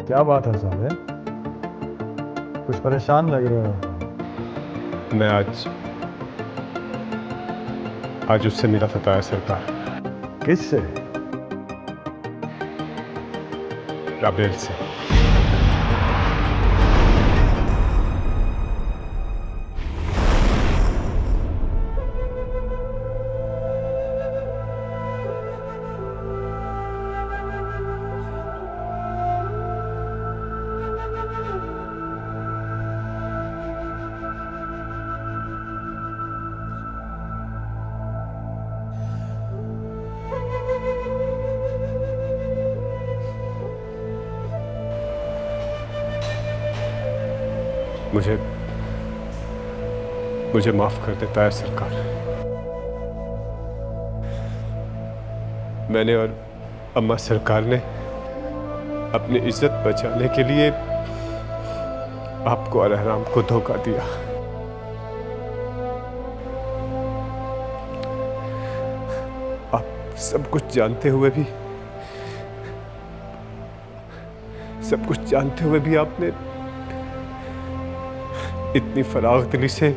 क्या बात है साहब? कुछ परेशान लग रहे हो। मैं आज उससे मिला था ताया सरकार। किससे? राबेल से। मुझे माफ कर देता है सरकार। मैंने और अम्मा सरकार ने अपनी इज्जत बचाने के लिए आपको और अहराम को धोखा दिया। आप सब कुछ जानते हुए भी आपने इतनी फराग दिली से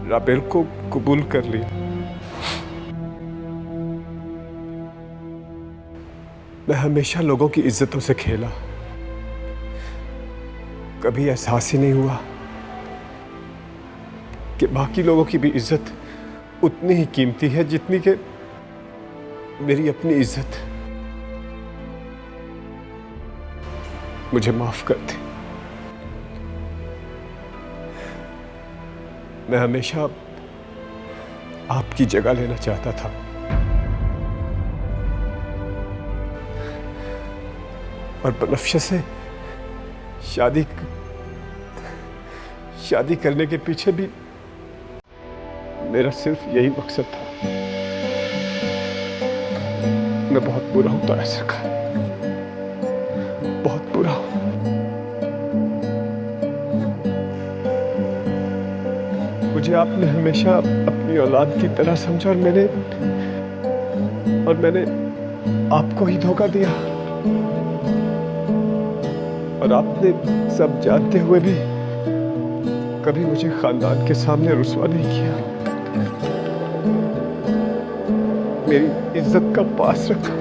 राबेल को कबूल कर लिया। मैं हमेशा लोगों की इज्जतों से खेला, कभी एहसास ही नहीं हुआ कि बाकी लोगों की भी इज्जत उतनी ही कीमती है जितनी कि मेरी अपनी इज्जत। मुझे माफ कर दे। मैं हमेशा आपकी जगह लेना चाहता था, और बनफ्शा से शादी करने के पीछे भी मेरा सिर्फ यही मकसद था। मैं बहुत बुरा हूं ताया सरकार, बहुत बुरा हूं। मुझे आपने हमेशा अपनी औलाद की तरह समझा, और मैंने आपको ही धोखा दिया। और आपने सब जानते हुए भी कभी मुझे खानदान के सामने रुसवा नहीं किया, मेरी इज्जत का पास रखा।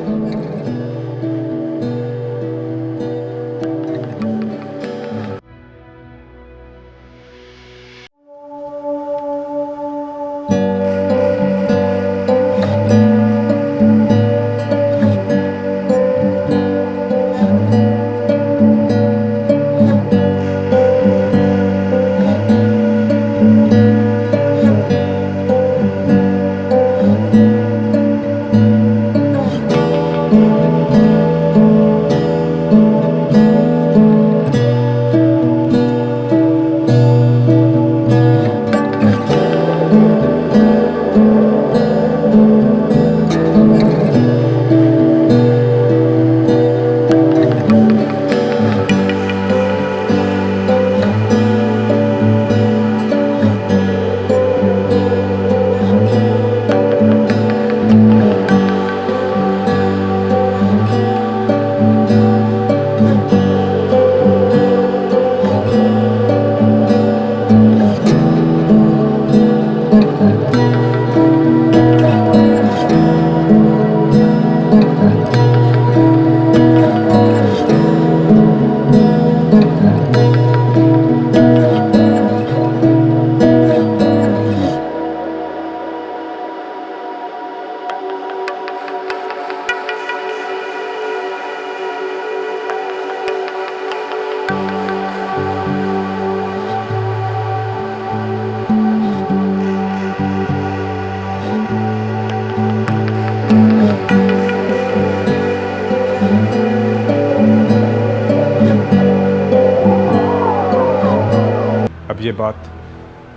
अब ये बात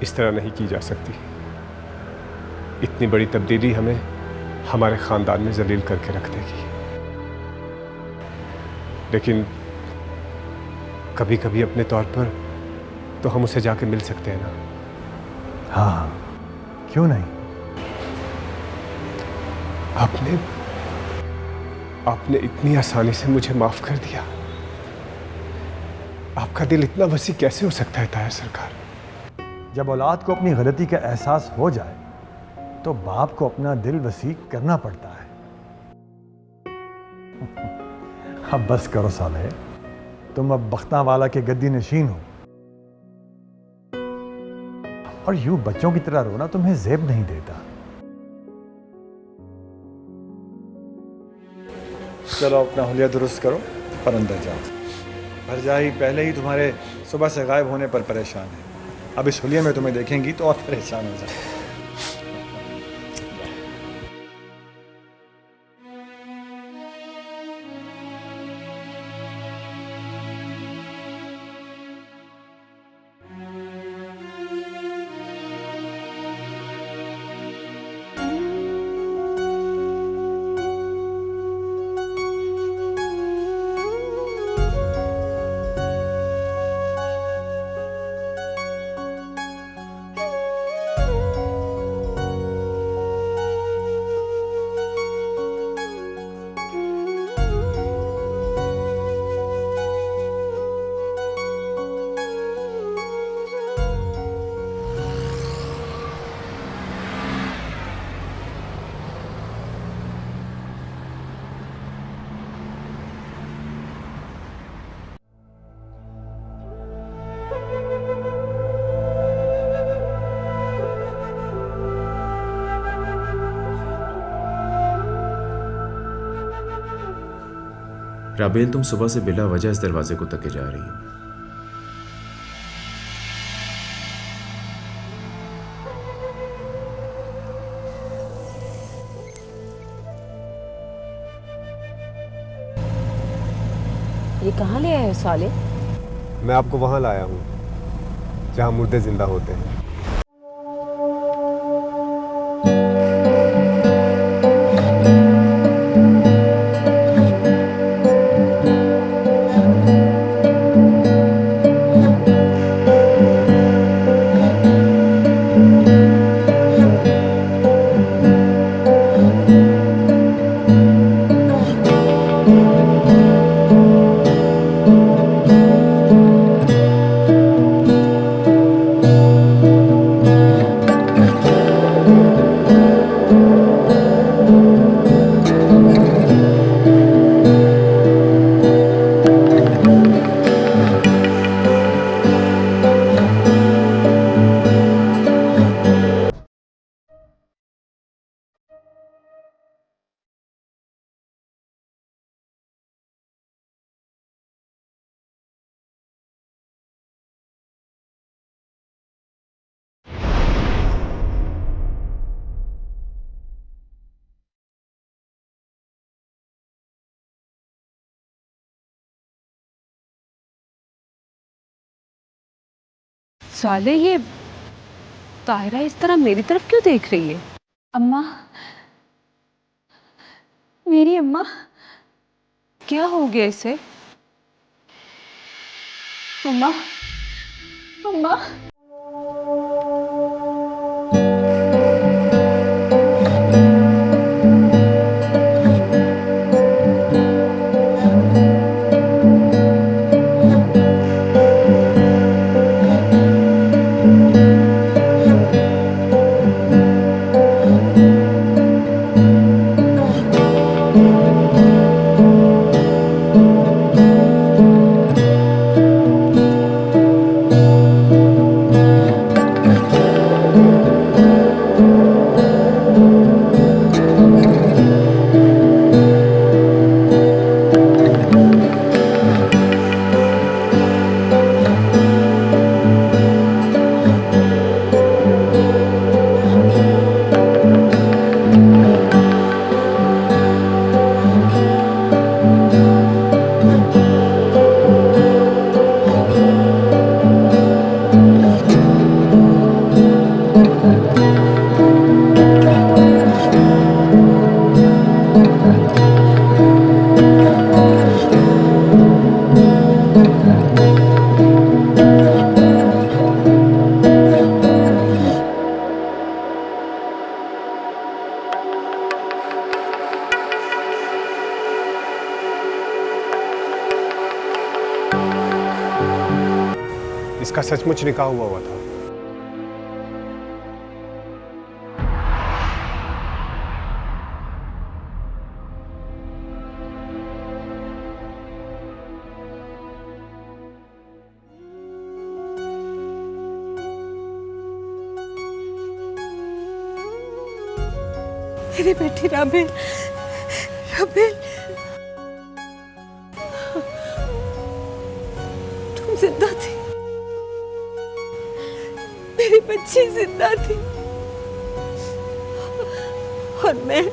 इस तरह नहीं की जा सकती। इतनी बड़ी तब्दीली हमें हमारे खानदान में जलील करके रख देगी। लेकिन कभी कभी अपने तौर पर तो हम उसे जाके मिल सकते हैं ना। हाँ, क्यों नहीं। आपने इतनी आसानी से मुझे माफ कर दिया। आपका दिल इतना वसी कैसे हो सकता है ताया सरकार? जब औलाद को अपनी गलती का एहसास हो जाए तो बाप को अपना दिल वसी करना पड़ता है। अब बस करो साले, तुम अब बख्तावाला के गद्दी नशीन हो और यूं बच्चों की तरह रोना तुम्हें जेब नहीं देता। चलो अपना हुलिया दुरुस्त करो और अंदर जाओ। भरजाई पहले ही तुम्हारे सुबह से गायब होने पर परेशान है, अब इस हुलिये में तुम्हें देखेंगी तो और परेशान हो जाए। राबेल, तुम सुबह से बिला वजह इस दरवाजे को तके जा रही हो। ये कहाँ ले आए हो साले? मैं आपको वहां लाया हूं जहां मुर्दे जिंदा होते हैं। साले ये ताहिरा इस तरह मेरी तरफ क्यों देख रही है? अम्मा, मेरी अम्मा। क्या हो गया इसे? अम्मा, अम्मा। का सचमुच निकाह हुआ था। मेरी बेटी राबेल, राबेल, तुम जिंदा थी, मेरी बच्ची जिंदा थी, और मैं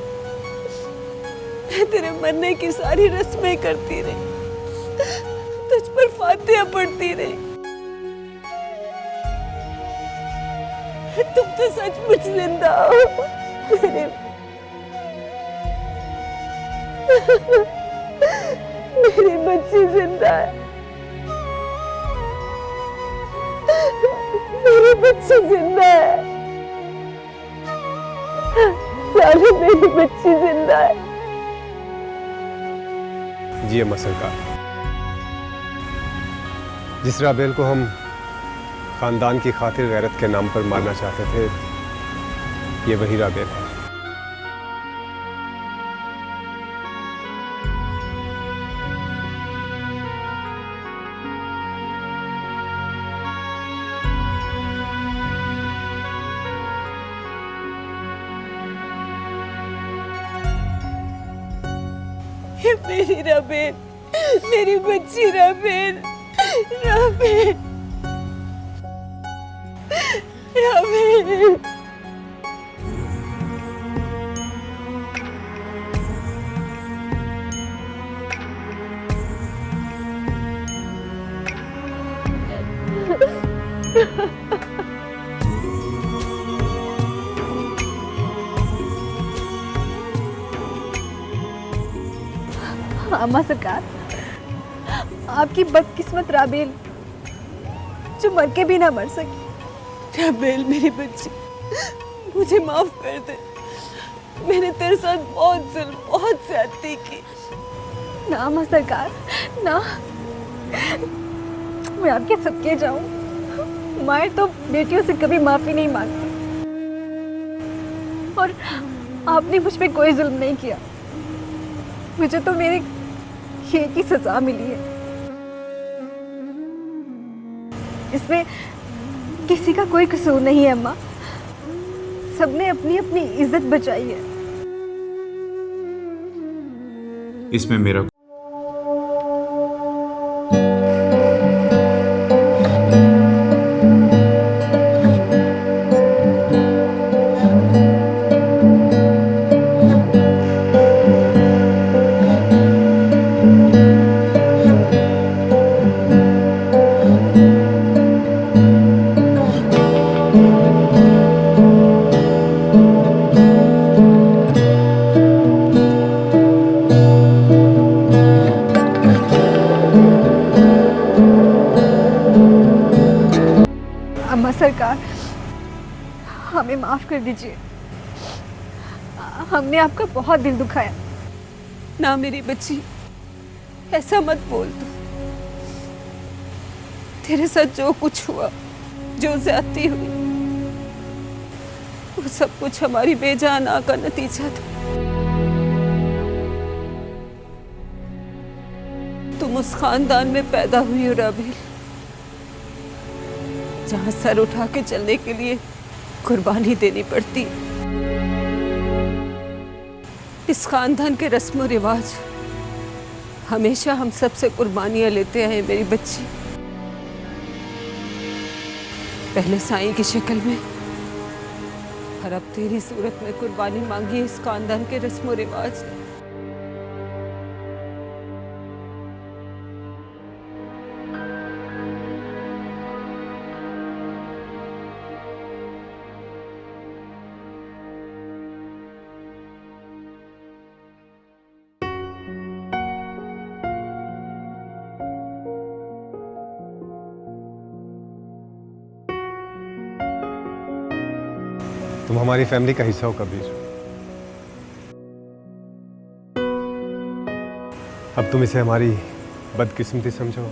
तेरे मरने की सारी रस्में करती रही, तुझ पर फातिहा पढ़ती रही। तुम तो सचमुच जिंदा हो मेरे मेरी बच्ची जिंदा है, मेरी बच्ची जिंदा है, साले मेरी बच्ची जिंदा है। जी अम्मा सरकार, जिस राबेल को हम खानदान की खातिर गैरत के नाम पर मारना चाहते थे, ये वही राबेल है। ये मेरी राबेल, मेरी बच्ची राबेल, राबेल, राबेल। अम्मा सरकार, आपकी बदकिस्मत राबेल जो मर के भी ना मर सकी। राबेल मेरी बच्ची, मुझे माफ कर दे, मैंने तेरे साथ बहुत जुल्म, बहुत ज्यादती की। ना अम्मा सरकार, ना, मैं आपके सदके जाऊं, माए तो बेटियों से कभी माफी नहीं मांगती, और आपने मुझ पे कोई जुल्म नहीं किया, मुझे तो मेरे खेल की सजा मिली है। इसमें किसी का कोई कसूर नहीं है अम्मा, सबने अपनी अपनी इज्जत बचाई है। इसमें मेरा अम्मा सरकार, हमें माफ कर दीजिए, हमने आपका बहुत दिल दुखाया। ना मेरी बच्ची, ऐसा मत बोल तू। तेरे साथ जो कुछ हुआ, जो ज्यादती हुई, वो सब कुछ हमारी बेजान आह का नतीजा था। तुम उस खानदान में पैदा हुई हो राबेल, जहां सर उठा के चलने के लिए कुर्बानी देनी पड़ती। इस खानदान के रस्म और रिवाज हमेशा हम सबसे कुर्बानियां लेते आए मेरी बच्ची। पहले साईं की शक्ल में, और अब तेरी सूरत में कुर्बानी मांगी इस खानदान के रस्म और रिवाज ने। तुम हमारी फैमिली का हिस्सा हो कबीर। अब तुम इसे हमारी बदकिस्मती समझो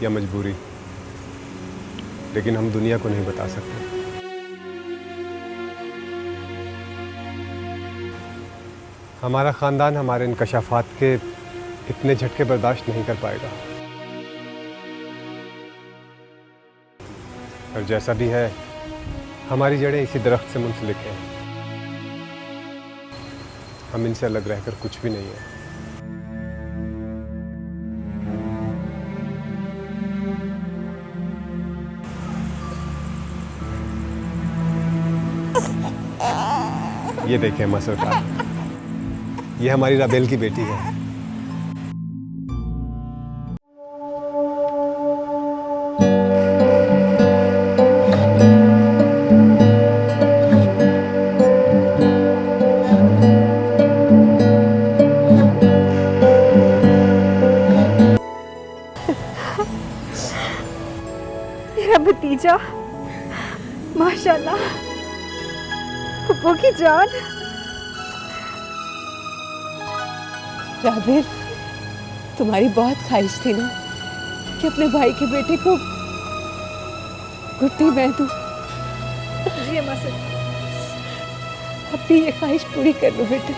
या मजबूरी, लेकिन हम दुनिया को नहीं बता सकते। हमारा ख़ानदान हमारे इंकशाफात के इतने झटके बर्दाश्त नहीं कर पाएगा। और जैसा भी है, हमारी जड़ें इसी दरख्त से मुंसलिक हैं। हम इनसे अलग रहकर कुछ भी नहीं है। ये देखें अम्मा सरकार, ये हमारी राबेल की बेटी है। मेरा भतीजा, माशाल्लाह, फुप्पो की जान। राबेल, तुम्हारी बहुत ख्वाहिश थी ना कि अपने भाई के बेटे को गुड्डी मैं दूं। जी अम्मा सर। अब भी ये ख्वाहिश पूरी कर लो बेटा।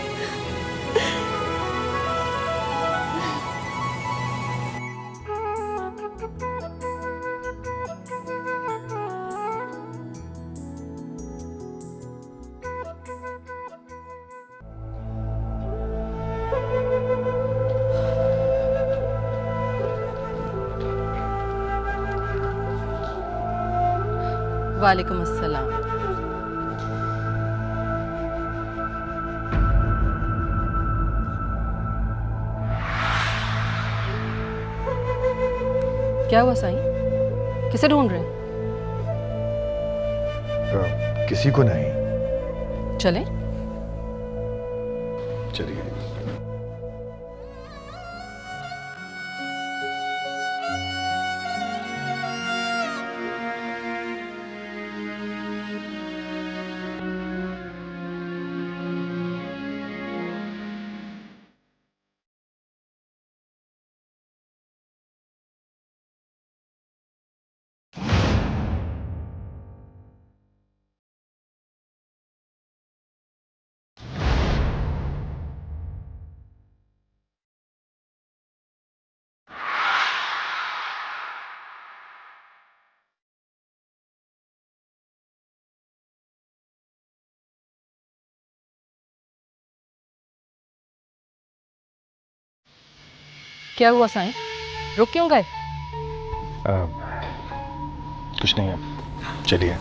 वालेकुम अस्सलाम। क्या हुआ साईं? किसे ढूंढ रहे हैं? किसी को नहीं। चलें? चलिए। क्या हुआ साईं? रुक क्यों गए? कुछ नहीं है, चलिए।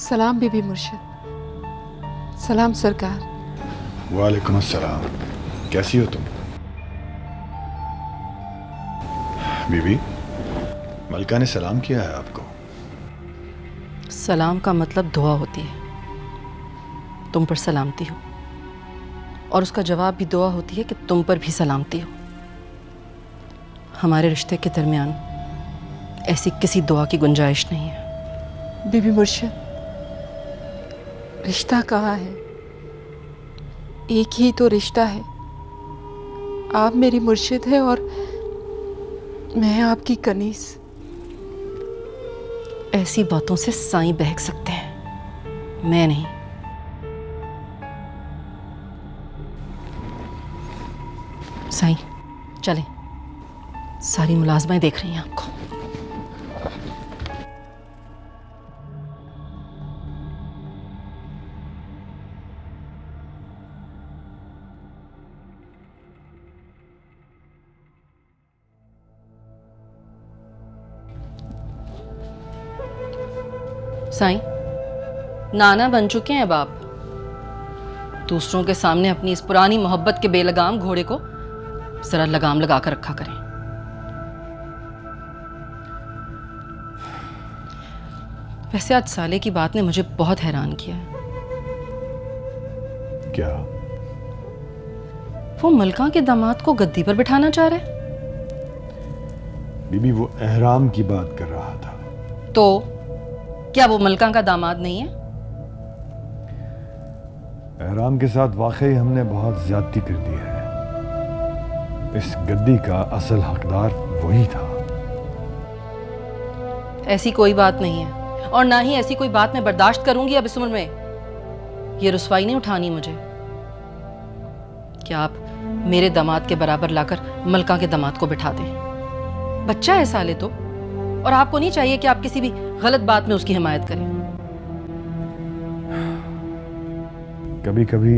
सलाम बीबी मुर्शिद। सलाम सरकार। वालेकुम अस्सलाम। कैसी हो तुम? बीबी, मलका ने सलाम किया है आपको। सलाम का मतलब दुआ होती है। तुम पर सलामती हो, और उसका जवाब भी दुआ होती है कि तुम पर भी सलामती हो। हमारे रिश्ते के दरमियान ऐसी किसी दुआ की गुंजाइश नहीं है। बीबी मुर्शिद, रिश्ता कहाँ है? एक ही तो रिश्ता है। आप मेरी मुर्शिद है और मैं आपकी कनीस। ऐसी बातों से साईं बहक सकते हैं, मैं नहीं। साईं चलें, सारी मुलाजमाएं देख रही हैं आपको। साईं, नाना बन चुके हैं बाप। दूसरों के सामने अपनी इस पुरानी मोहब्बत के बेलगाम घोड़े को जरा लगाम लगा कर रखा करें। वैसे आज साले की बात ने मुझे बहुत हैरान किया है। क्या? वो मलका के दामाद को गद्दी पर बिठाना चाह रहे हैं। बीबी, वो एहराम की बात कर रहा था। तो क्या वो मलका का दामाद नहीं है? बहराम के साथ वाकई हमने बहुत ज्यादती कर दी है। इस गद्दी का असल हकदार वही था। ऐसी कोई बात नहीं है, और ना ही ऐसी कोई बात मैं बर्दाश्त करूंगी अब इस उम्र में। ये रुसवाई नहीं उठानी मुझे। क्या आप मेरे दामाद के बराबर लाकर मलका के दामाद को बिठा दें? बच्चा है साले तो, और आपको नहीं चाहिए कि आप किसी भी गलत बात में उसकी हिमायत करें। कभी कभी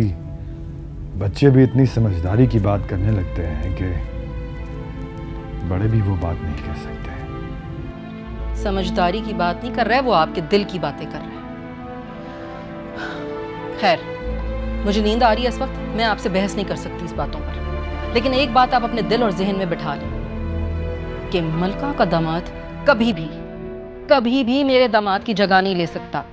बच्चे भी इतनी समझदारी की बात करने लगते हैं कि बड़े भी वो बात नहीं कह सकते। समझदारी की बात नहीं कर रहा है, वो आपके दिल की बातें कर रहा है। खैर, मुझे नींद आ रही है इस वक्त, मैं आपसे बहस नहीं कर सकती इस बातों पर। लेकिन एक बात आप अपने दिल और जहन में बिठा लें कि मलका का दामाद कभी भी मेरे दामाद की जगह नहीं ले सकता।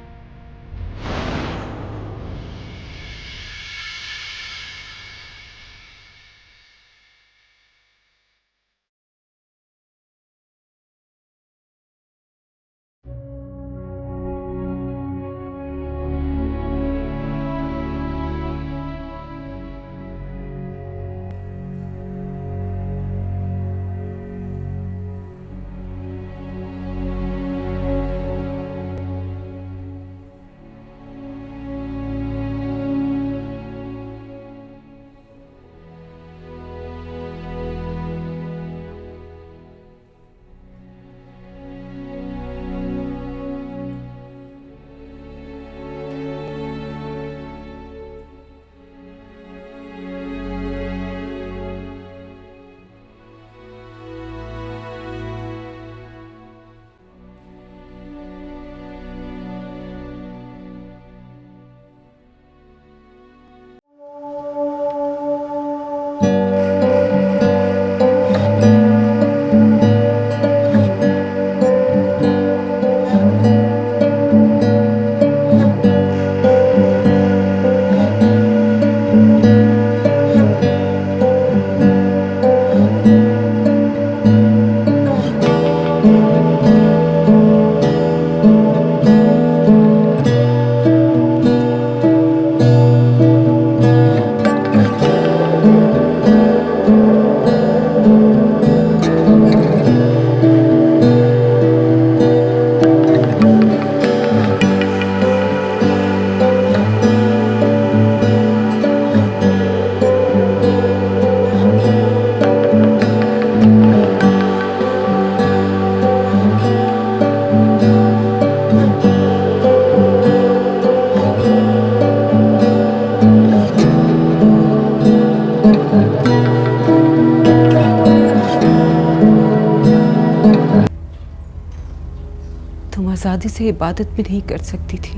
आज़ादी से इबादत भी नहीं कर सकती थी।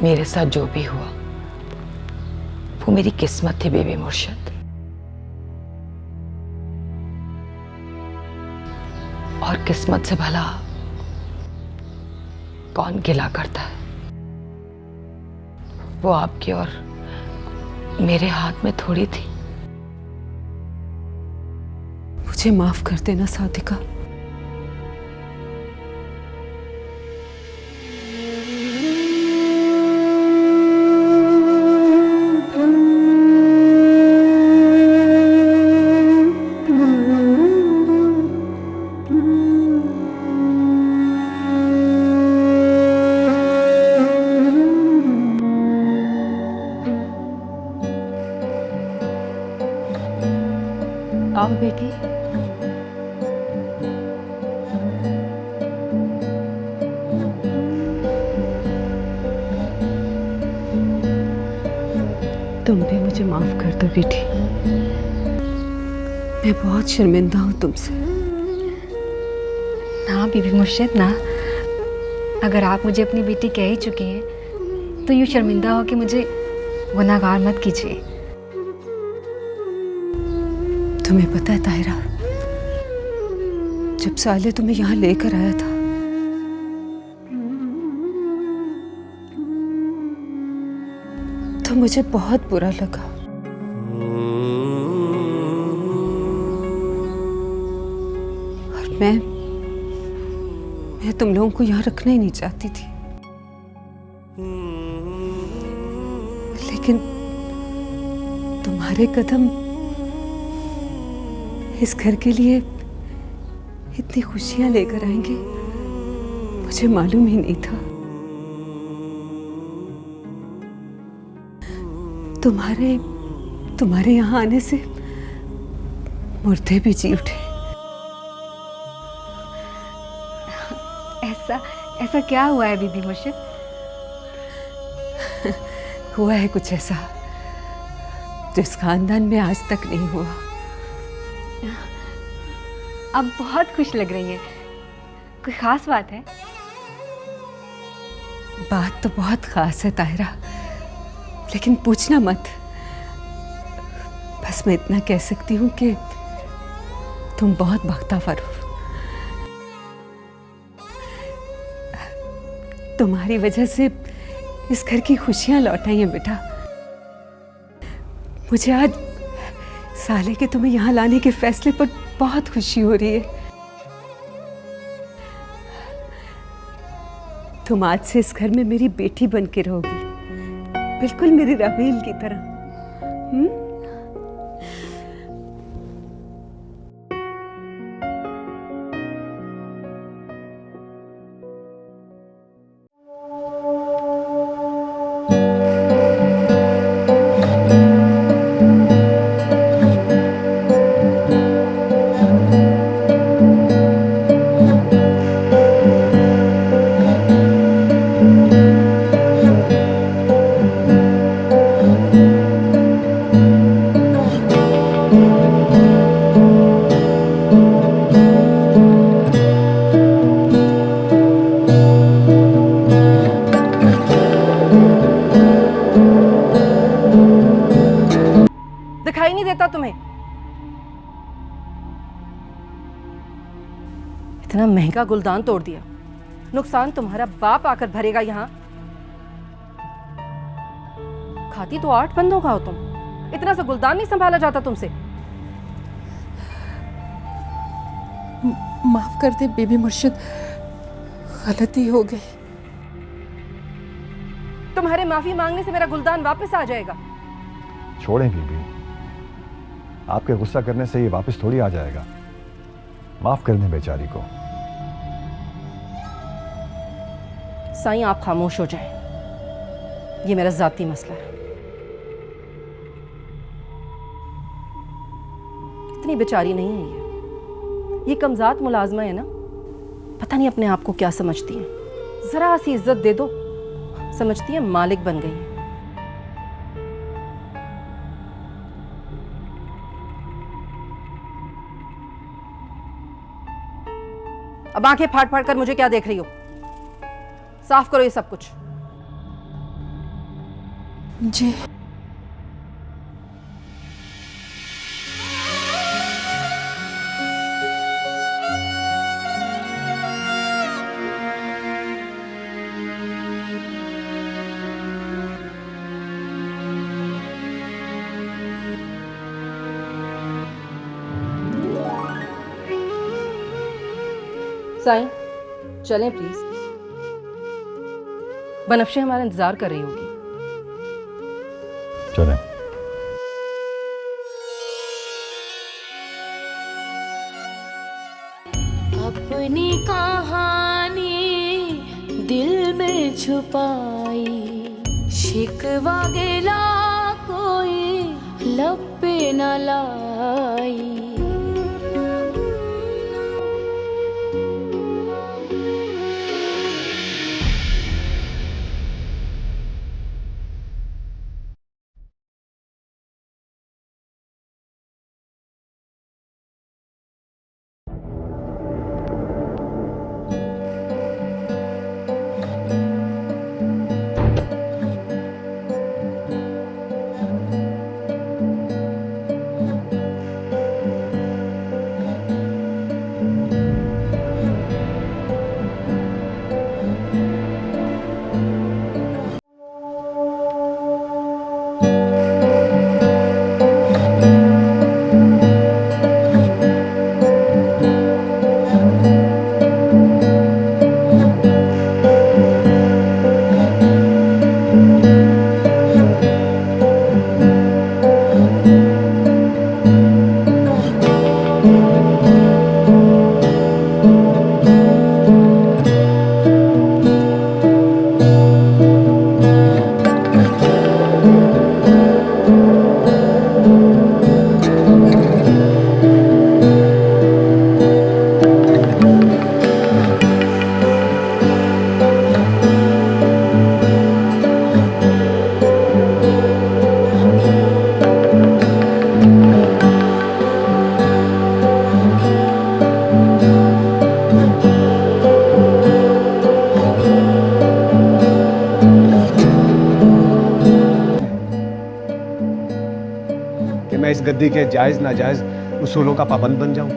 मेरे साथ जो भी हुआ वो मेरी किस्मत थी बेबी मुर्शिद। और किस्मत से भला कौन गिला करता है? वो आपकी और मेरे हाथ में थोड़ी थी। मुझे माफ कर देना सादिका। आओ बेटी। तुम भी मुझे माफ कर दो बेटी। मैं बहुत शर्मिंदा हूँ तुमसे। ना बीबी मुर्शिद ना, अगर आप मुझे अपनी बेटी कह ही चुकी हैं तो यूँ शर्मिंदा हो कि मुझे गुनाहगार मत कीजिए। तुम्हें पता है ताहिरा, जब साले तुम्हें यहाँ लेकर आया था तो मुझे बहुत बुरा लगा। और मैं तुम लोगों को यहाँ रखना ही नहीं चाहती थी। लेकिन तुम्हारे कदम इस घर के लिए इतनी खुशियां लेकर आएंगे मुझे मालूम ही नहीं था। तुम्हारे यहाँ आने से मुर्दे भी जी उठे। ऐसा क्या हुआ है बीबी मुर्शिद? हुआ है कुछ ऐसा जिस खानदान में आज तक नहीं हुआ। अब बहुत खुश लग रही हैं। कोई खास बात है? बात तो बहुत खास है ताहिरा, लेकिन पूछना मत। बस मैं इतना कह सकती हूँ कि तुम बहुत बख्तावर हो। तुम्हारी वजह से इस घर की खुशियां लौट आई हैं बेटा। मुझे आज साले के तुम्हें यहाँ लाने के फैसले पर बहुत खुशी हो रही है। तुम आज से इस घर में मेरी बेटी बन के रहोगी, बिल्कुल मेरी राहेल की तरह। दिखाई नहीं देता तुम्हें? इतना महंगा गुलदान तोड़ दिया, नुकसान तुम्हारा बाप आकर भरेगा यहाँ। खाती तो 8 बंदों का हो तुम, इतना सा गुलदान नहीं संभाला जाता तुमसे। माफ कर दे बीबी मुर्शिद, गलती हो गई। तुम्हारे माफी मांगने से मेरा गुलदान वापस आ जाएगा। छोड़ें बीबी, आपके गुस्सा करने से ये वापस थोड़ी आ जाएगा। माफ कर दें बेचारी को। साईं आप खामोश हो जाएं, ये मेरा जाती मसला है। इतनी बेचारी नहीं है ये कमजात मुलाजमा है ना, पता नहीं अपने आप को क्या समझती है। जरा सी इज्जत दे दो, समझती है मालिक बन गई है। अब आंखें फाड़ फाड़ कर मुझे क्या देख रही हो? साफ करो ये सब कुछ। जी। साईं चलें प्लीज, बनफ्शे हमारा इंतजार कर रही होगी। चलें। अपनी कहानी दिल में छुपाई, शिकवा गिला कोई लब पे न लाई। कि मैं इस गद्दी के जायज नाजायज उसूलों का पाबंद बन जाऊं,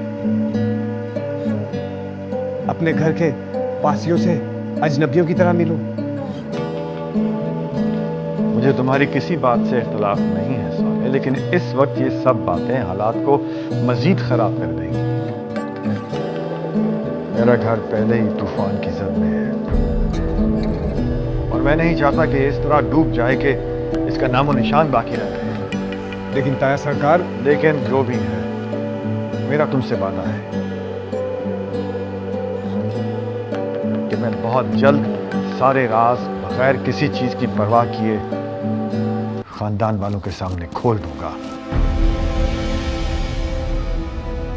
अपने घर के वासियों से अजनबियों की तरह मिलूं। मुझे तुम्हारी किसी बात से इख्तलाफ नहीं है साले, लेकिन इस वक्त ये सब बातें हालात को मजीद खराब कर देंगी। मेरा घर पहले ही तूफान की जद में है और मैं नहीं चाहता कि इस तरह डूब जाए कि इसका नामो निशान बाकी न रहे। लेकिन ताया सरकार, लेकिन जो भी है, मेरा तुमसे वादा है कि मैं बहुत जल्द सारे राज बगैर किसी चीज की परवाह किए खानदान वालों के सामने खोल दूंगा।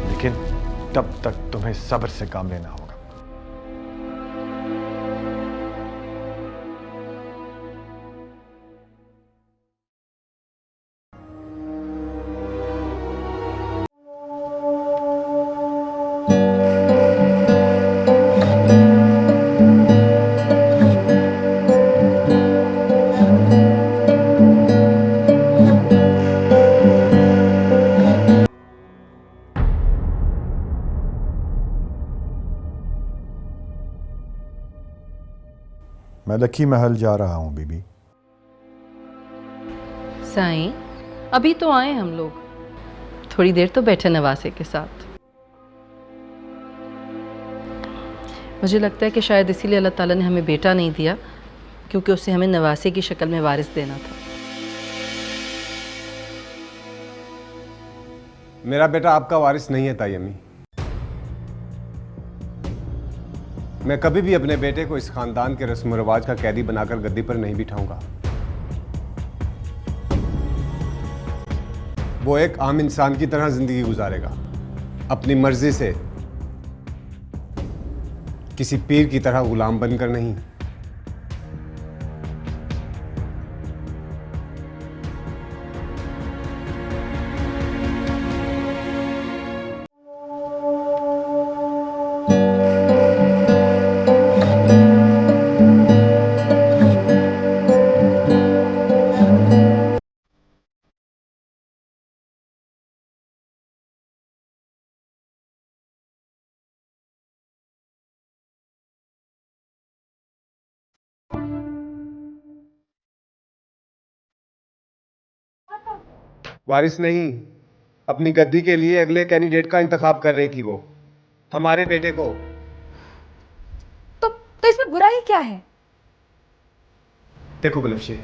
लेकिन तब तक तुम्हें सब्र से काम लेना होगा। मैं लखी महल जा रहा हूं बीबी। साईं, अभी तो आए हम लोग, थोड़ी देर तो बैठे नवासे के साथ। मुझे लगता है कि शायद इसीलिए अल्लाह ताला ने हमें बेटा नहीं दिया, क्योंकि उसे हमें नवासे की शक्ल में वारिस देना था। मेरा बेटा आपका वारिस नहीं है ताई अम्मी। मैं कभी भी अपने बेटे को इस खानदान के रस्म रिवाज का कैदी बनाकर गद्दी पर नहीं बिठाऊंगा। वो एक आम इंसान की तरह जिंदगी गुजारेगा, अपनी मर्जी से, किसी पीर की तरह गुलाम बनकर नहीं। वारिस नहीं, अपनी गद्दी के लिए अगले कैंडिडेट का इंतखाब कर रही थी वो, हमारे बेटे को। तो इसमें बुराई क्या है? देखो बनफ्शे,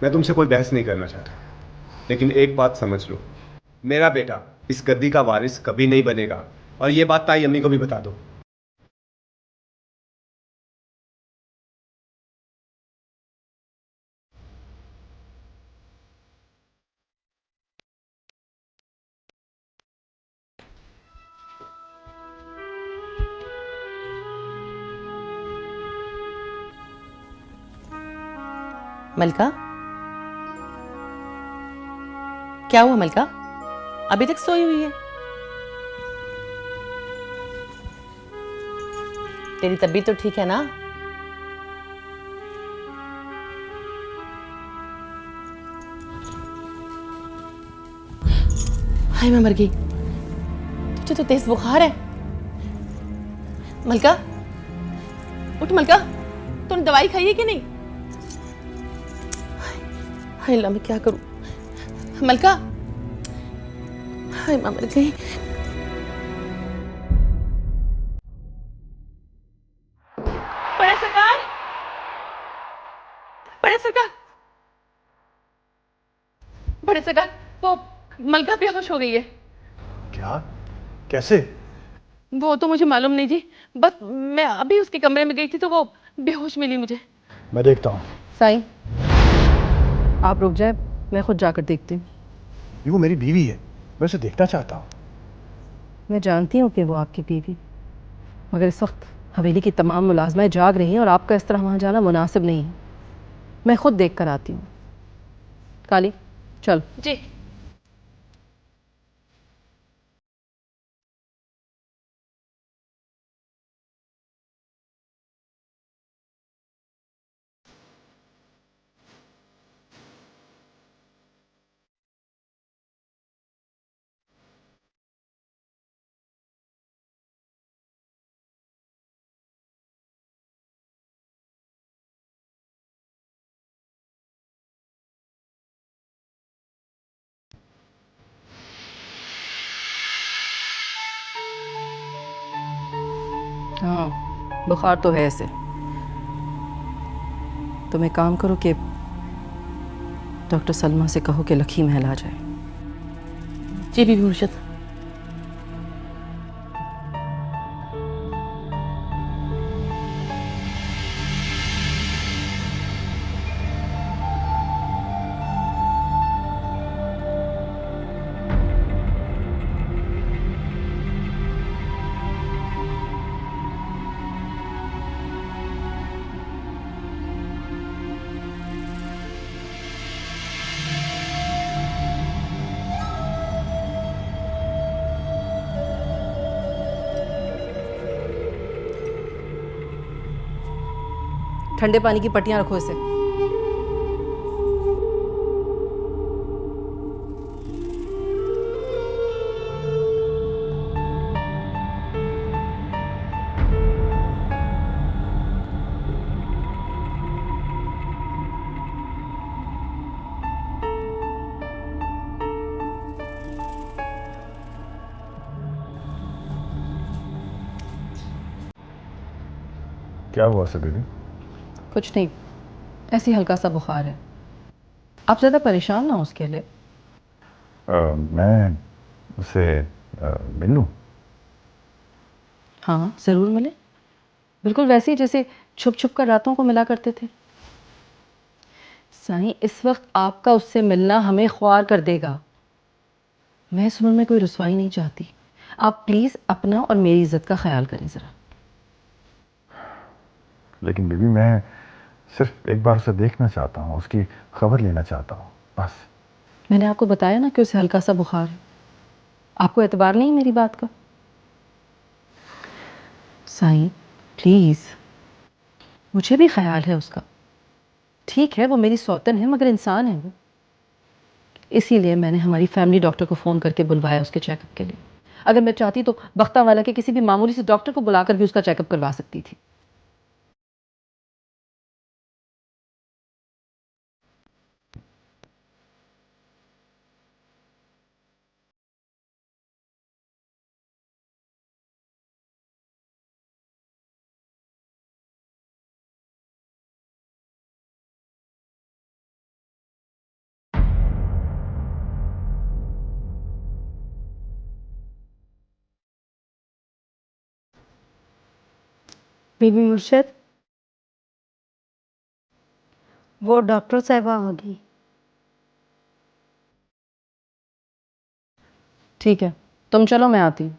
मैं तुमसे कोई बहस नहीं करना चाहता, लेकिन एक बात समझ लो, मेरा बेटा इस गद्दी का वारिस कभी नहीं बनेगा, और ये बात ताई अम्मी को भी बता दो। मलका, क्या हुआ मलका? अभी तक सोई हुई है? तेरी तबीयत तो ठीक है ना? हाय मैं मर गई। तुझे तो तेज बुखार है। मलका, उठ मलका, तूने दवाई खाई है कि नहीं? हाय अल्लाह, मैं क्या करूं? मलका, हाय मैं मर गई। बड़े सरकार, बड़े सरकार, बड़े सरकार, वो मलका बेहोश हो गई है। क्या? कैसे? वो तो मुझे मालूम नहीं जी, बस मैं अभी उसके कमरे में गई थी तो वो बेहोश मिली मुझे। मैं देखता हूँ। साईं, आप रुक जाए, मैं खुद जाकर देखती हूँ। ये वो मेरी बीवी है, मैं उसे देखना चाहता हूँ। मैं जानती हूँ कि वो आपकी बीवी, मगर इस वक्त हवेली की तमाम मुलाजमाएं जाग रही हैं और आपका इस तरह वहाँ जाना मुनासिब नहीं है। मैं खुद देख कर आती हूँ। काली, चल। जी। हाँ, बुखार तो है ऐसे। तुम एक काम करो कि डॉक्टर सलमा से कहो कि लखी महल आ जाए। जी बीबी मुर्शिद। ठंडे पानी की पट्टियां रखो इसे। क्या हुआ सर दीदी? कुछ नहीं, ऐसे ही हल्का सा बुखार है। आप ज़्यादा परेशान ना हो उसके लिए। मैं उसे मिल लूँ? हाँ ज़रूर मिले, बिल्कुल वैसे ही जैसे छुप छुप कर रातों को मिला करते थे। साईं, इस वक्त आपका उससे मिलना हमें ख्वार कर देगा। मैं इस उम्र में कोई रुसवाई नहीं चाहती। आप प्लीज़ अपना और मेरी इज्जत का ख्याल करें ज़रा। लेकिन बीबी, मैं सिर्फ एक बार उसे देखना चाहता हूँ, उसकी खबर लेना चाहता हूँ, बस। मैंने आपको बताया ना कि उसे हल्का सा बुखार है। आपको एतबार नहीं मेरी बात का? साईं प्लीज़, मुझे भी ख्याल है उसका। ठीक है वो मेरी सौतन है मगर इंसान है वो। इसीलिए मैंने हमारी फैमिली डॉक्टर को फ़ोन करके बुलवाया उसके चेकअप के लिए। अगर मैं चाहती तो बख्ता वाला के किसी भी मामूली से डॉक्टर को बुलाकर भी उसका चेकअप करवा सकती थी। बीबी मुर्शिद, वो डॉक्टर साहबा आ गई। ठीक है, तुम चलो मैं आती हूँ।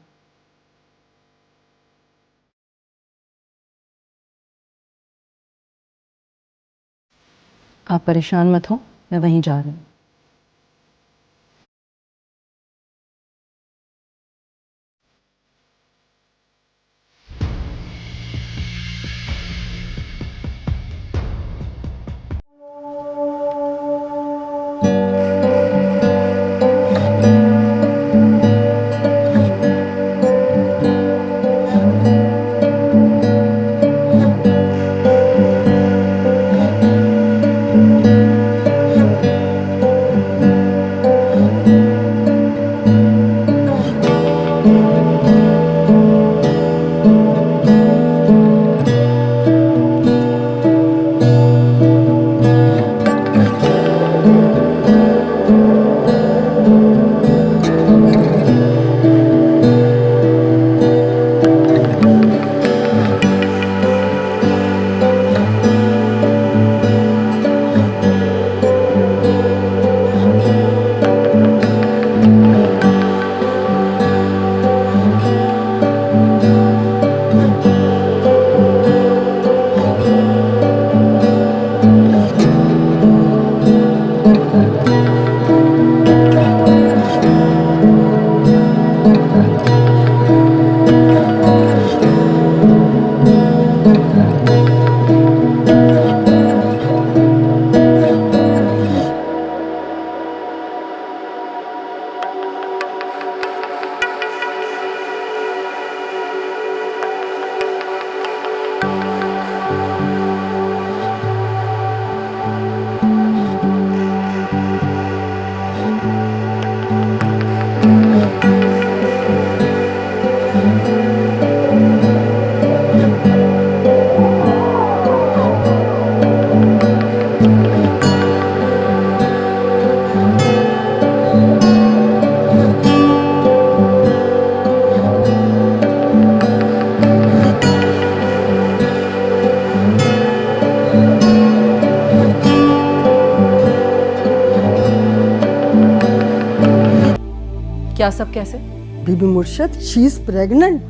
आप परेशान मत हो, मैं वहीं जा रही हूँ। क्या सब कैसे? Bibi Murshad, she is pregnant.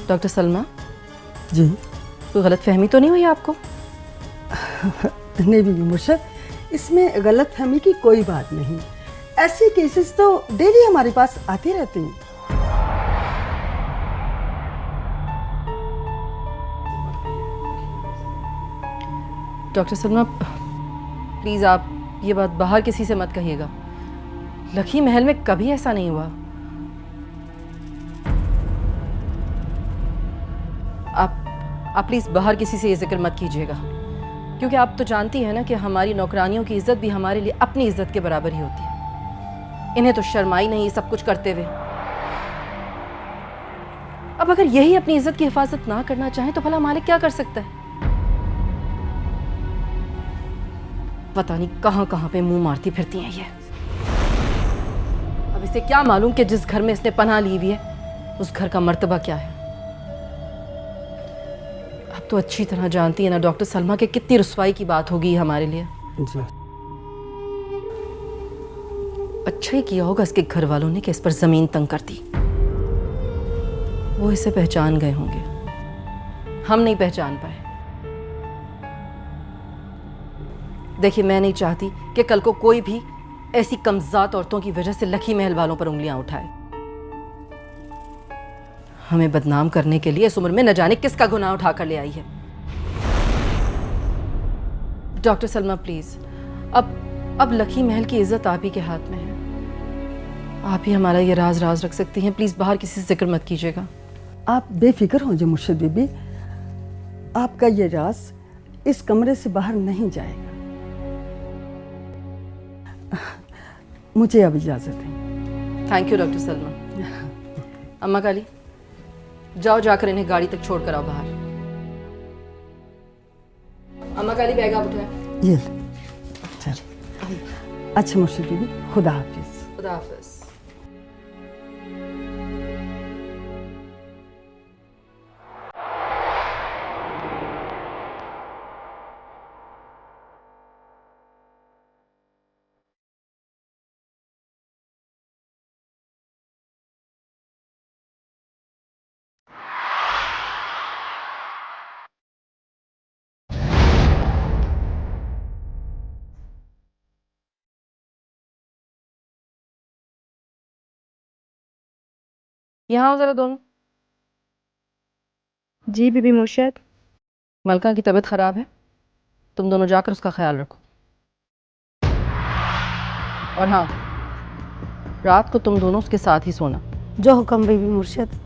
Doctor Salma, जी कोई गलतफहमी तो नहीं हुई आपको? नहीं बीबी मुर्शद, इसमें गलतफहमी की कोई बात नहीं। ऐसे केसेस तो डेली हमारे पास आते रहते हैं। डॉक्टर सलमा, प्लीज़ आप ये बात बाहर किसी से मत कहिएगा। लखी महल में कभी ऐसा नहीं हुआ। आप प्लीज़ बाहर किसी से ये जिक्र मत कीजिएगा, क्योंकि आप तो जानती हैं ना कि हमारी नौकरानियों की इज्जत भी हमारे लिए अपनी इज्जत के बराबर ही होती है। इन्हें तो शर्माई नहीं सब कुछ करते हुए। अब अगर यही अपनी इज्जत की हिफाजत ना करना चाहे तो भला मालिक क्या कर सकता है? पता नहीं कहां कहां पे मुंह मारती फिरती हैं ये। अब इसे क्या मालूम कि जिस घर में इसने पनाह ली हुई है उस घर का मर्तबा क्या है। अब तो अच्छी तरह जानती है ना डॉक्टर सलमा के कितनी रुसवाई की बात होगी हमारे लिए। जी अच्छा ही किया होगा इसके घर वालों ने कि इस पर जमीन तंग कर दी। वो इसे पहचान गए होंगे, हम नहीं पहचान पाए। देखिए, मैं नहीं चाहती कि कल को कोई भी ऐसी कमज़ात औरतों की वजह से लखी महल वालों पर उंगलियां उठाए। हमें बदनाम करने के लिए इस उम्र में न जाने किसका गुनाह उठा कर ले आई है। डॉक्टर सलमा प्लीज, अब लखी महल की इज्जत आप ही के हाथ में है। आप ही हमारा ये राज रख सकती हैं। प्लीज बाहर किसी से जिक्र मत कीजिएगा। आप बेफिक्र हो जाए मुर्शिद बीबी, आपका ये राज इस कमरे से बाहर नहीं जाएगा। मुझे अब इजाजत है। Thank you doctor Salma. अम्मा काली, जाओ जाकर इन्हें गाड़ी तक छोड़ कर आओ बाहर। अम्मा काली, बैग आप उठाए। ये चल। अच्छा मुर्शिद बीबी, खुदा हाफिज। खुदा हाफिज। यहाँ आओ जरा दोनों। जी बीबी मुर्शद। मलका की तबीयत खराब है, तुम दोनों जाकर उसका ख्याल रखो। और हाँ, रात को तुम दोनों उसके साथ ही सोना। जो हुक्म बीबी मुर्शिद।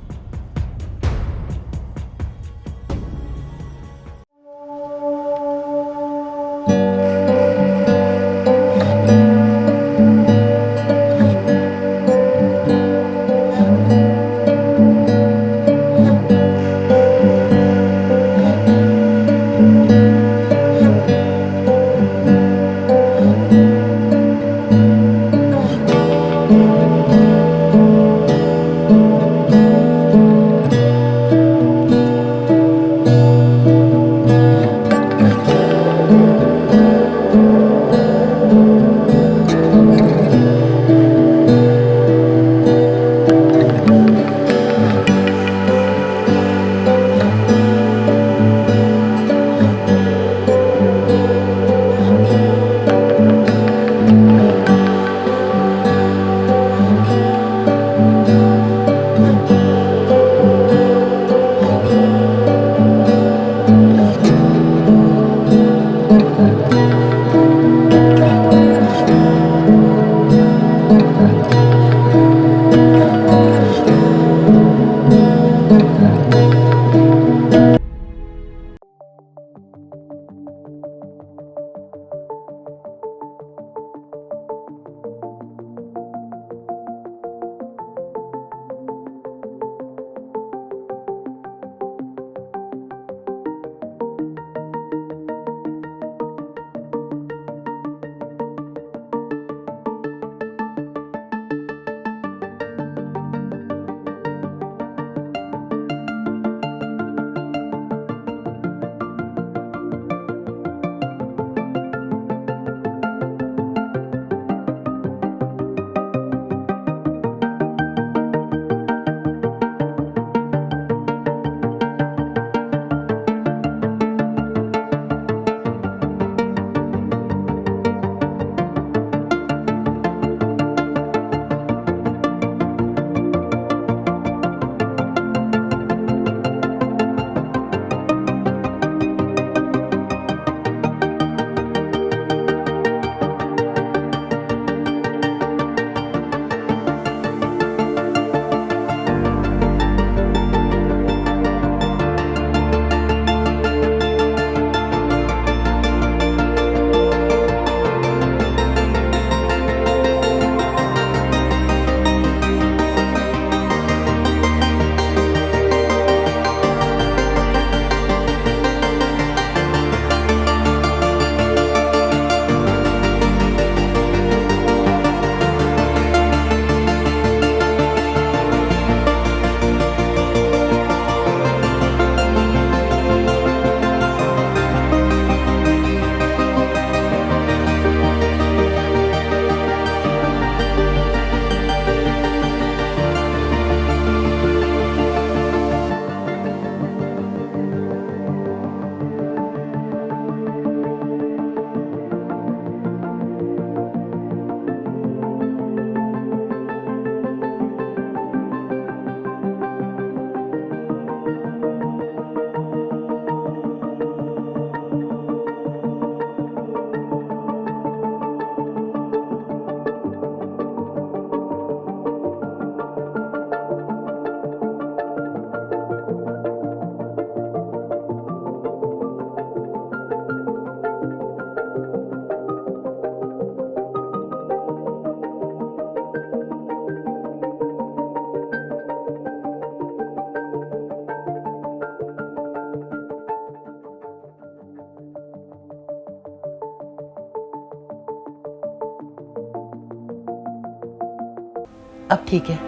अब ठीक है।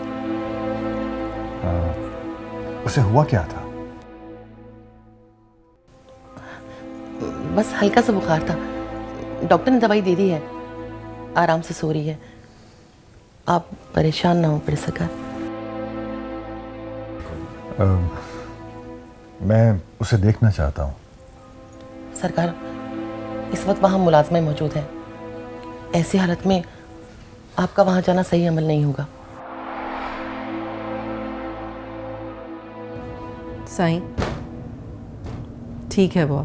उसे हुआ क्या था? बस हल्का सा बुखार था, डॉक्टर ने दवाई दे दी है, आराम से सो रही है। आप परेशान ना हो पड़ सका। मैं उसे देखना चाहता हूँ। सरकार, इस वक्त वहाँ मुलाजमा मौजूद है। ऐसी हालत में आपका वहाँ जाना सही अमल नहीं होगा। साईं, ठीक है वो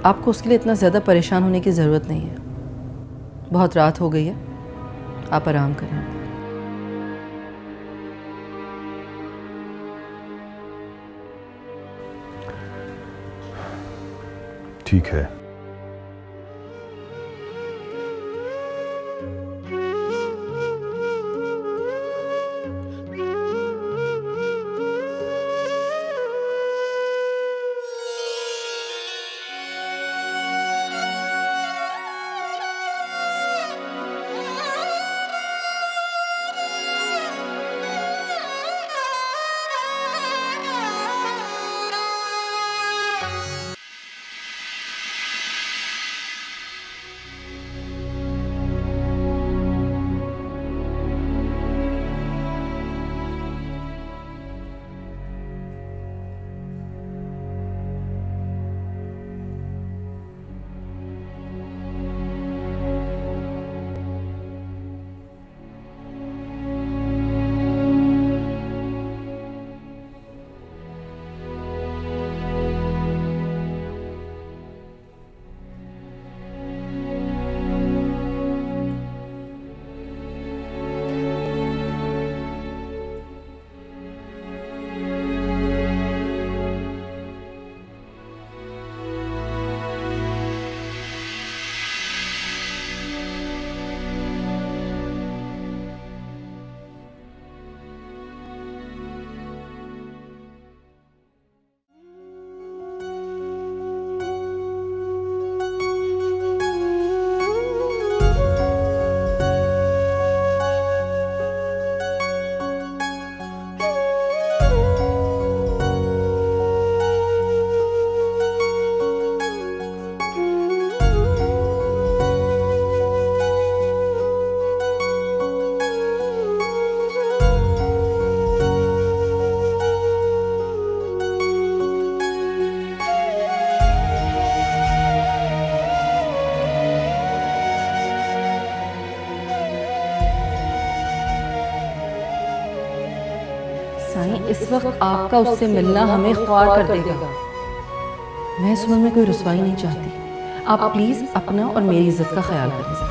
आपको उसके लिए इतना ज़्यादा परेशान होने की ज़रूरत नहीं है। बहुत रात हो गई है, आप आराम करें। ठीक है। साईं, इस वक्त आपका उससे मिलना हमें ख्वार कर देगा। मैं इस उम्र में कोई रुसवाई नहीं चाहती। आप प्लीज अपना और मेरी इज्जत का ख्याल करें।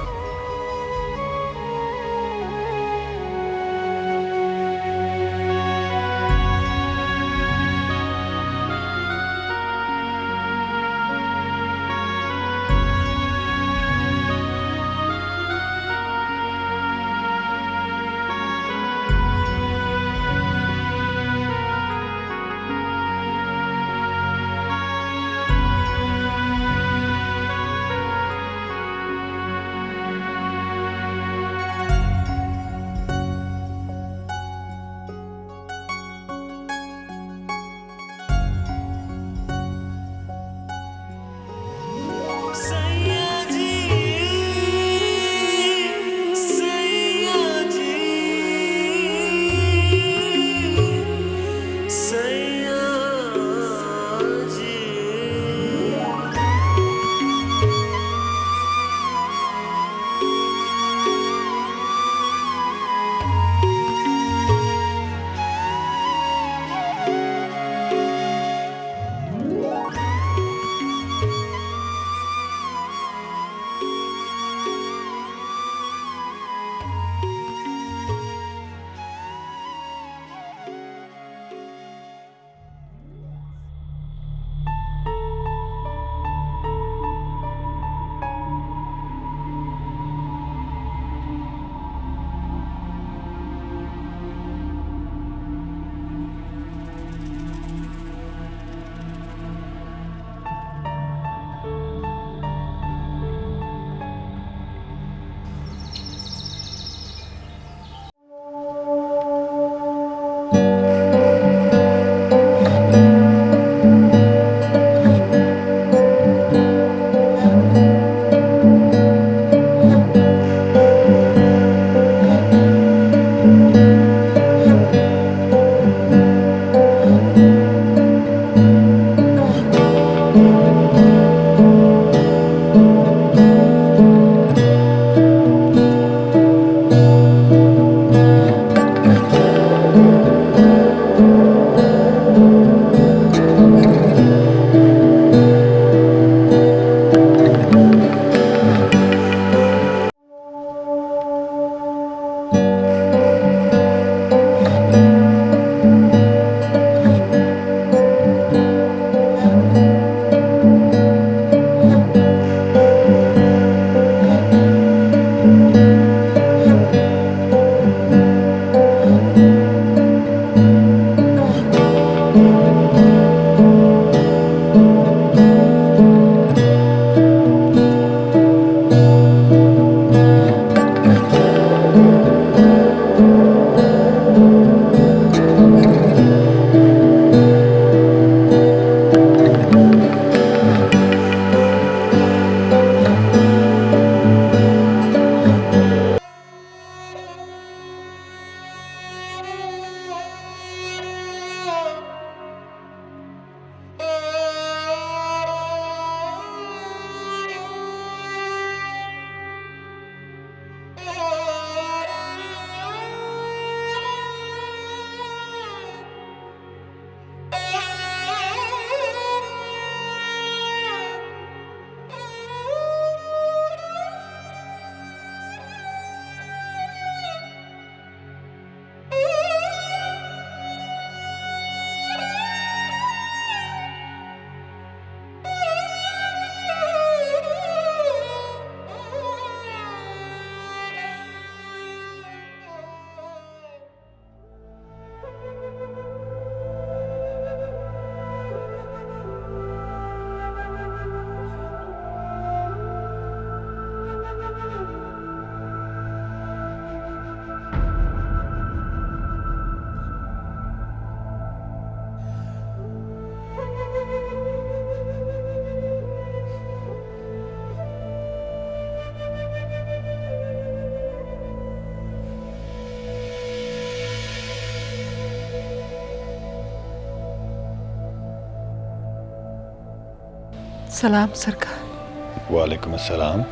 सलाम सरकार। वालेकुम अस्सलाम।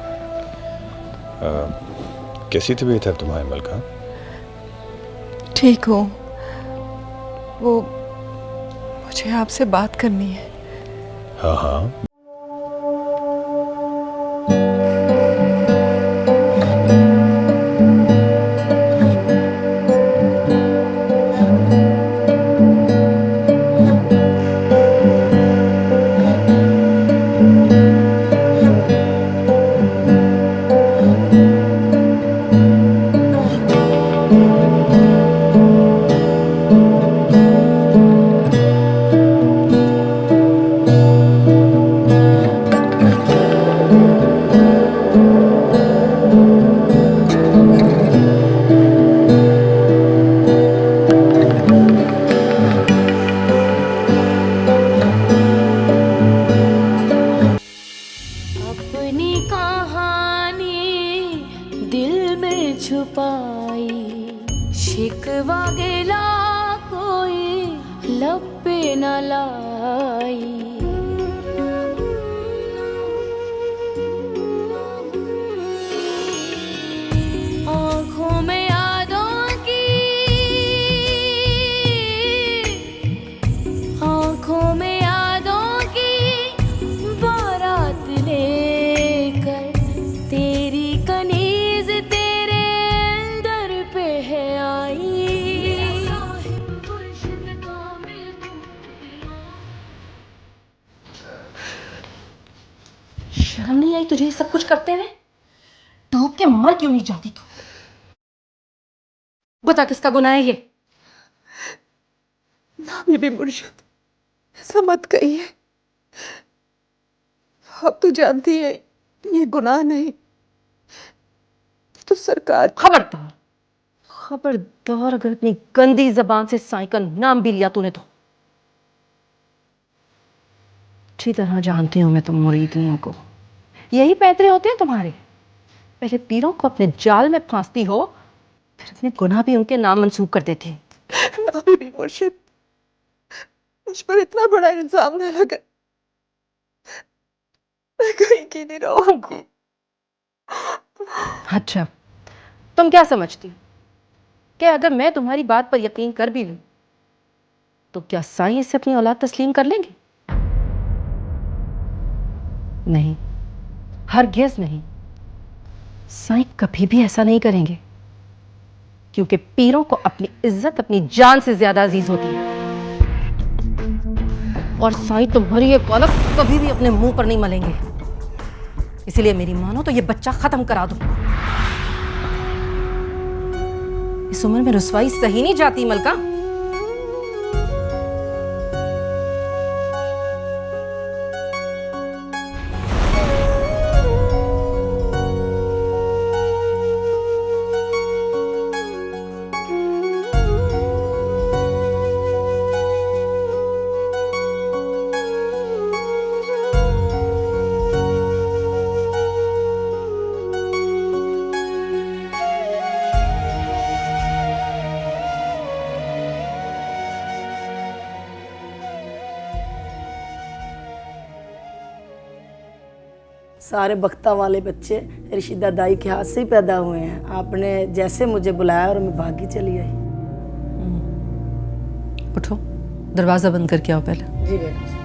कैसी तबीयत है तुम्हारी मलका? ठीक हूँ। वो मुझे आपसे बात करनी है। हाँ हाँ। अपनी कहानी दिल में छुपाई, शिकवा गिला कोई लब पे न लाई। आँखों में यादों की, आँखों में यादों की बारात लेकर तेरी कनीज तेरे दर पे है आई। शर्म नहीं आई तुझे ये सब कुछ करते हुए? डूब के मर क्यों नहीं जाती तू? बता किसका गुनाह है ये? ना बीबी मुर्शिद, ऐसा मत कहिए। अब तो जानती है ये गुनाह नहीं तो सरकार। खबरदार, खबरदार अगर अपनी गंदी जबान से साईं का नाम भी लिया तूने तो। अच्छी तरह जानती हूं मैं तुम मुरीदियों को। यही पैतरे होते हैं तुम्हारे। पहले पीरों को अपने जाल में फांसती हो, फिर अपने गुनाह भी उनके नाम मंसूब कर देती है। ना बीबी मुर्शिद, मुझ पर इतना बड़ा इल्जाम न लगा। मैं कहीं की नहीं रहूंगी। अच्छा, तुम क्या समझती हो कि अगर मैं तुम्हारी बात पर यकीन कर भी लूं तो क्या साईं इससे अपनी औलाद तस्लीम कर लेंगे? नहीं, हरगिज़ नहीं। साईं कभी भी ऐसा नहीं करेंगे, क्योंकि पीरों को अपनी इज्जत अपनी जान से ज्यादा अजीज होती है। और साईं तुम्हारी ये औलाद कभी भी अपने मुंह पर नहीं मलेंगे। इसलिए मेरी मानो तो ये बच्चा खत्म करा दो। इस उम्र में रुसवाई सही नहीं जाती मलका। सारे बख्ता वाले बच्चे रिशिदा दाई के हाथ से ही पैदा हुए हैं। आपने जैसे मुझे बुलाया और मैं भागी चली आई। उठो, दरवाजा बंद करके आओ पहले। जी बेटा।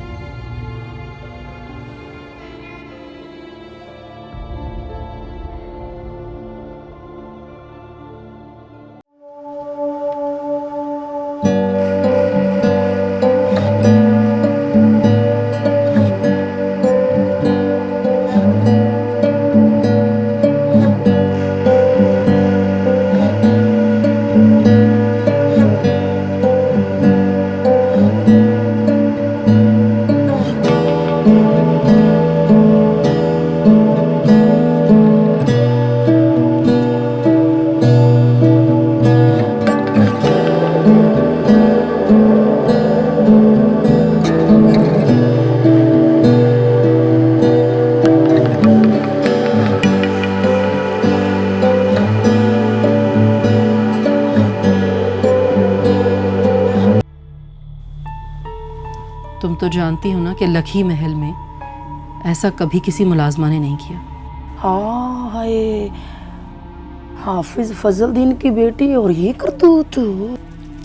तुम तो जानती हो ना कि लखी महल में ऐसा कभी किसी मुलाजमा ने नहीं किया। हाँ हाय, हाफिज फजलदीन की बेटी और ये करतूत।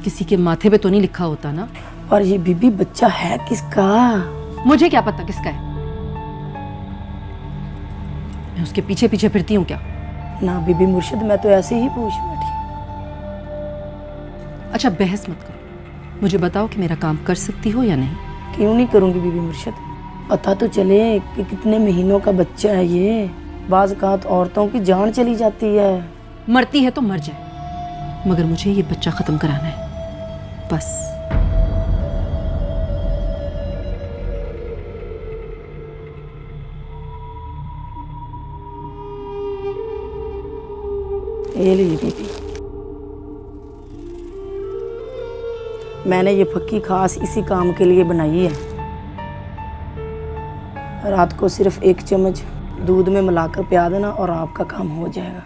किसी के माथे पे तो नहीं लिखा होता ना। और ये बीबी बच्चा है किसका? मुझे क्या पता किसका है, मैं उसके पीछे पीछे फिरती हूँ क्या? ना बीबी मुर्शिद, मैं तो ऐसे ही पूछ बैठी। अच्छा बहस मत करो, मुझे बताओ कि मेरा काम कर सकती हो या नहीं। क्यों नहीं करूँगी बीबी मुर्शिद, पता तो चले कि कितने महीनों का बच्चा है ये। बाज़ औक़ात औरतों की जान चली जाती है। मरती है तो मर जाए, मगर मुझे ये बच्चा ख़त्म कराना है बस। ये लीजिए बीबी, मैंने ये फक्की खास इसी काम के लिए बनाई है। रात को सिर्फ 1 चम्मच दूध में मिलाकर पिया देना और आपका काम हो जाएगा।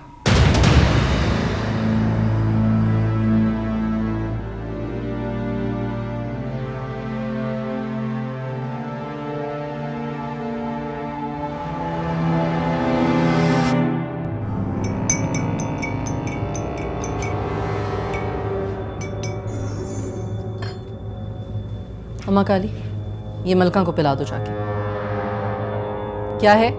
अम्मा काली, ये मलका को पिला दो जाके। क्या है?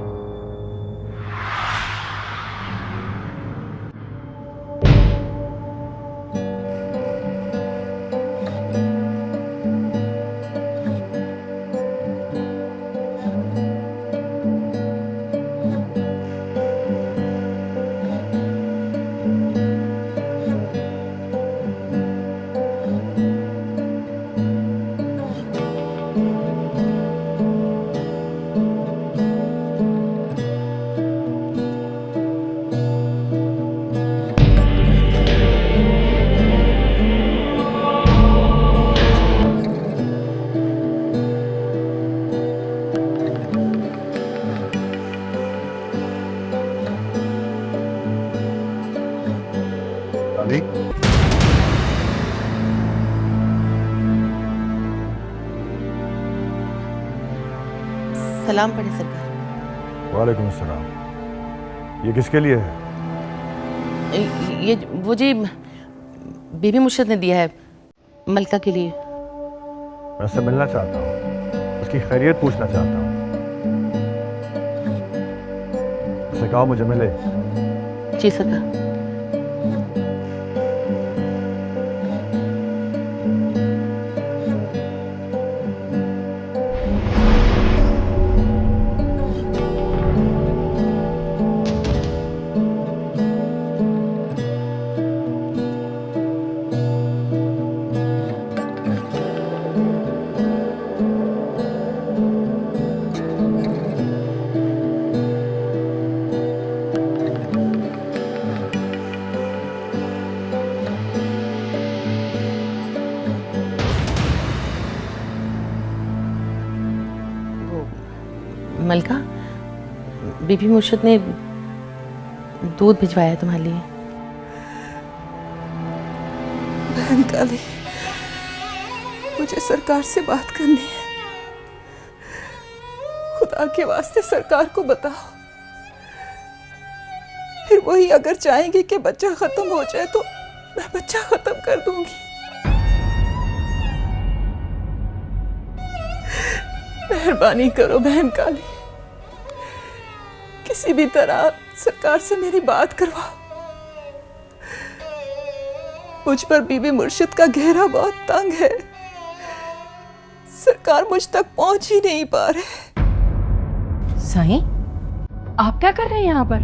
सलाम पढ़े सरकार। वालेकुम अस्सलाम। ये किसके लिए है? ये वो जी बीबी मुर्शिद ने दिया है मलका के लिए। मैं उससे मिलना चाहता हूँ, उसकी खैरियत पूछना चाहता हूँ। उससे कहो मुझे मिले। जी सरकार। मलका, बीबी मुर्शिद ने दूध भिजवाया तुम्हारे लिए। बहन काली, मुझे सरकार से बात करनी है। खुदा के वास्ते सरकार को बताओ, फिर वही अगर चाहेंगे कि बच्चा खत्म हो जाए तो मैं बच्चा खत्म कर दूंगी। मेहरबानी करो बहन काली, किसी भी तरह सरकार से मेरी बात करवाओ। मुझ पर बीबी मुर्शिद का घेरा बहुत तंग है, सरकार मुझ तक पहुंच ही नहीं पा रहे। साईं, आप क्या कर रहे हैं यहाँ पर?